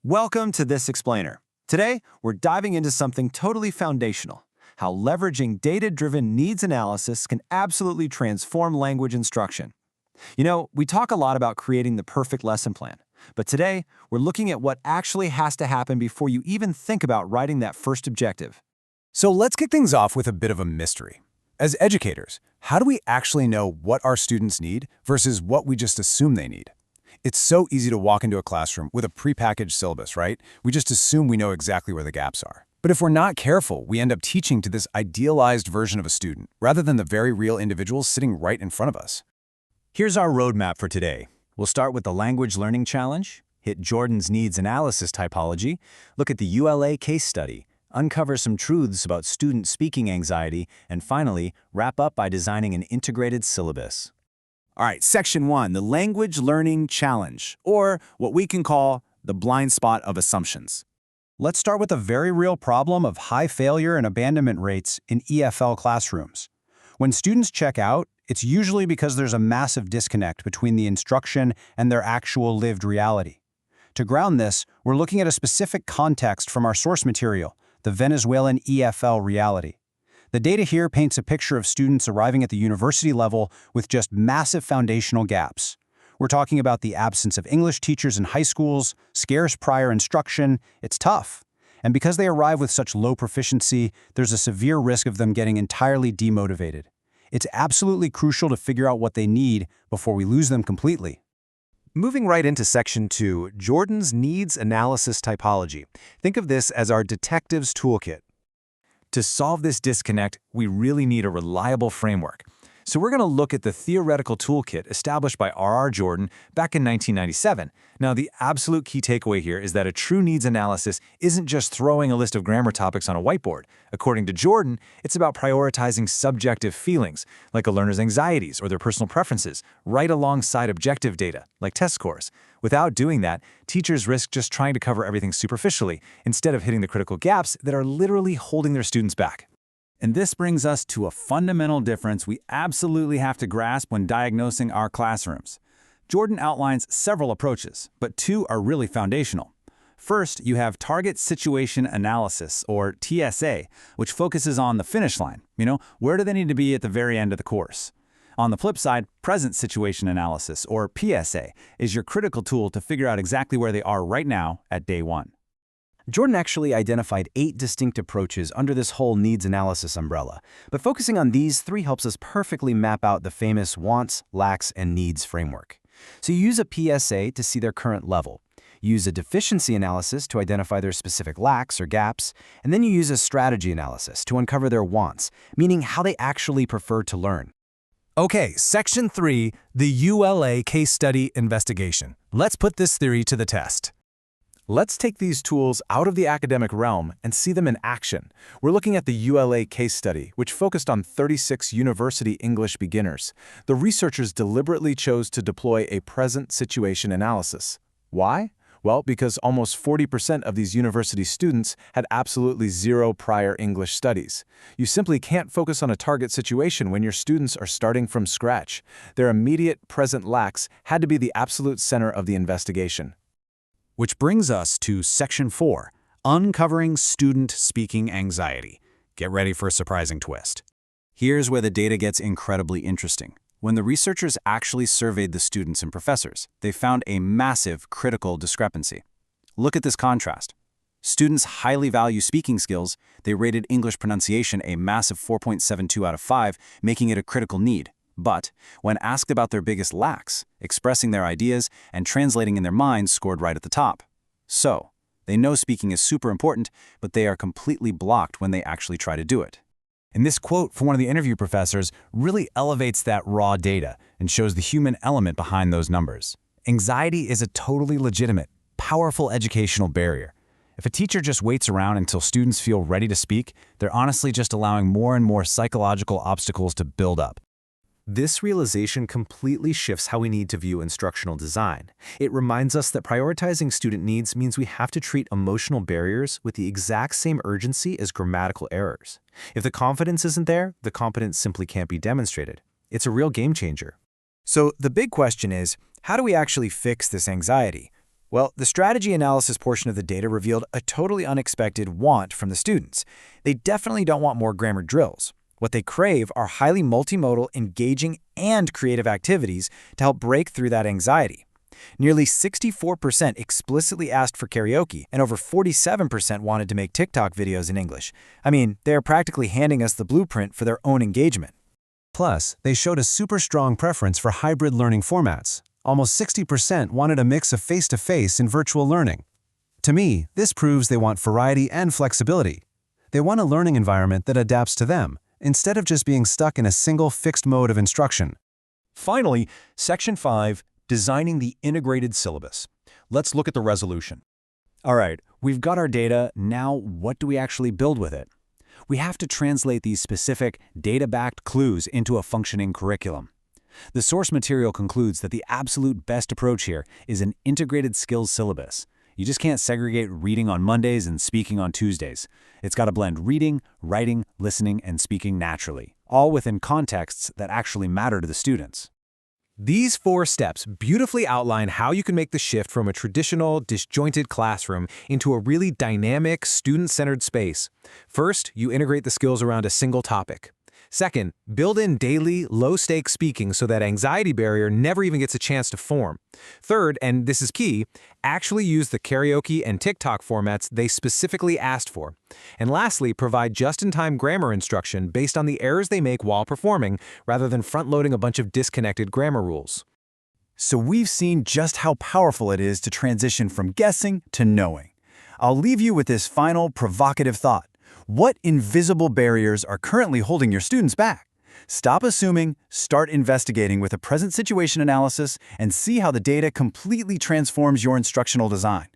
Welcome to This Explainer. Today, we're diving into something totally foundational, how leveraging data-driven needs analysis can absolutely transform language instruction. We talk a lot about creating the perfect lesson plan, but today, we're looking at what actually has to happen before you even think about writing that first objective. So let's kick things off with a bit of a mystery. As educators, how do we actually know what our students need versus what we just assume they need? It's so easy to walk into a classroom with a prepackaged syllabus, right? We just assume we know exactly where the gaps are. But if we're not careful, we end up teaching to this idealized version of a student, rather than the very real individuals sitting right in front of us. Here's our roadmap for today. We'll start with the Language Learning Challenge, hit Jordan's Needs Analysis typology, look at the ULA case study, uncover some truths about student speaking anxiety, and finally, wrap up by designing an integrated syllabus. All right, Section 1, the Language Learning Challenge, or what we can call the blind spot of assumptions. Let's start with a very real problem of high failure and abandonment rates in EFL classrooms. When students check out, it's usually because there's a massive disconnect between the instruction and their actual lived reality. To ground this, we're looking at a specific context from our source material, the Venezuelan EFL reality. The data here paints a picture of students arriving at the university level with just massive foundational gaps. We're talking about the absence of English teachers in high schools, scarce prior instruction. It's tough. And because they arrive with such low proficiency, there's a severe risk of them getting entirely demotivated. It's absolutely crucial to figure out what they need before we lose them completely. Moving right into Section 2, Jordan's Needs Analysis typology. Think of this as our detective's toolkit. To solve this disconnect, we really need a reliable framework. So we're going to look at the theoretical toolkit established by R.R. Jordan back in 1997. Now, the absolute key takeaway here is that a true needs analysis isn't just throwing a list of grammar topics on a whiteboard. According to Jordan, it's about prioritizing subjective feelings, like a learner's anxieties or their personal preferences, right alongside objective data, like test scores. Without doing that, teachers risk just trying to cover everything superficially, instead of hitting the critical gaps that are literally holding their students back. And this brings us to a fundamental difference we absolutely have to grasp when diagnosing our classrooms. Jordan outlines several approaches, but two are really foundational. First, you have Target Situation Analysis, or TSA, which focuses on the finish line. Where do they need to be at the very end of the course? On the flip side, Present Situation Analysis, or PSA, is your critical tool to figure out exactly where they are right now at day one. Jordan actually identified 8 distinct approaches under this whole needs analysis umbrella, but focusing on these 3 helps us perfectly map out the famous wants, lacks, and needs framework. So you use a PSA to see their current level, use a deficiency analysis to identify their specific lacks or gaps, and then you use a strategy analysis to uncover their wants, meaning how they actually prefer to learn. Okay, Section 3, the ULA case study investigation. Let's put this theory to the test. Let's take these tools out of the academic realm and see them in action. We're looking at the ULA case study, which focused on 36 university English beginners. The researchers deliberately chose to deploy a present situation analysis. Why? Well, because almost 40% of these university students had absolutely zero prior English studies. You simply can't focus on a target situation when your students are starting from scratch. Their immediate present lacks had to be the absolute center of the investigation. Which brings us to Section 4, Uncovering Student Speaking Anxiety. Get ready for a surprising twist. Here's where the data gets incredibly interesting. When the researchers actually surveyed the students and professors, they found a massive critical discrepancy. Look at this contrast. Students highly value speaking skills. They rated English pronunciation a massive 4.72 out of 5, making it a critical need. But when asked about their biggest lacks, expressing their ideas and translating in their minds scored right at the top. So, they know speaking is super important, but they are completely blocked when they actually try to do it. And this quote from one of the interview professors really elevates that raw data and shows the human element behind those numbers. Anxiety is a totally legitimate, powerful educational barrier. If a teacher just waits around until students feel ready to speak, they're honestly just allowing more and more psychological obstacles to build up. This realization completely shifts how we need to view instructional design. It reminds us that prioritizing student needs means we have to treat emotional barriers with the exact same urgency as grammatical errors. If the confidence isn't there, the competence simply can't be demonstrated. It's a real game changer. So the big question is, how do we actually fix this anxiety? Well, the strategy analysis portion of the data revealed a totally unexpected want from the students. They definitely don't want more grammar drills. What they crave are highly multimodal, engaging, and creative activities to help break through that anxiety. Nearly 64% explicitly asked for karaoke, and over 47% wanted to make TikTok videos in English. I mean, they're practically handing us the blueprint for their own engagement. Plus, they showed a super strong preference for hybrid learning formats. Almost 60% wanted a mix of face-to-face and virtual learning. To me, this proves they want variety and flexibility. They want a learning environment that adapts to them, instead of just being stuck in a single fixed mode of instruction. Finally, Section 5, Designing the Integrated Syllabus. Let's look at the resolution. All right, we've got our data. Now, what do we actually build with it? We have to translate these specific, data-backed clues into a functioning curriculum. The source material concludes that the absolute best approach here is an integrated skills syllabus. You just can't segregate reading on Mondays and speaking on Tuesdays. It's got to blend reading, writing, listening, and speaking naturally, all within contexts that actually matter to the students. These 4 steps beautifully outline how you can make the shift from a traditional, disjointed classroom into a really dynamic, student-centered space. First, you integrate the skills around a single topic. Second, build in daily, low-stakes speaking so that anxiety barrier never even gets a chance to form. Third, and this is key, actually use the karaoke and TikTok formats they specifically asked for. And lastly, provide just-in-time grammar instruction based on the errors they make while performing, rather than front-loading a bunch of disconnected grammar rules. So we've seen just how powerful it is to transition from guessing to knowing. I'll leave you with this final provocative thought. What invisible barriers are currently holding your students back? Stop assuming, start investigating with a present situation analysis, and see how the data completely transforms your instructional design.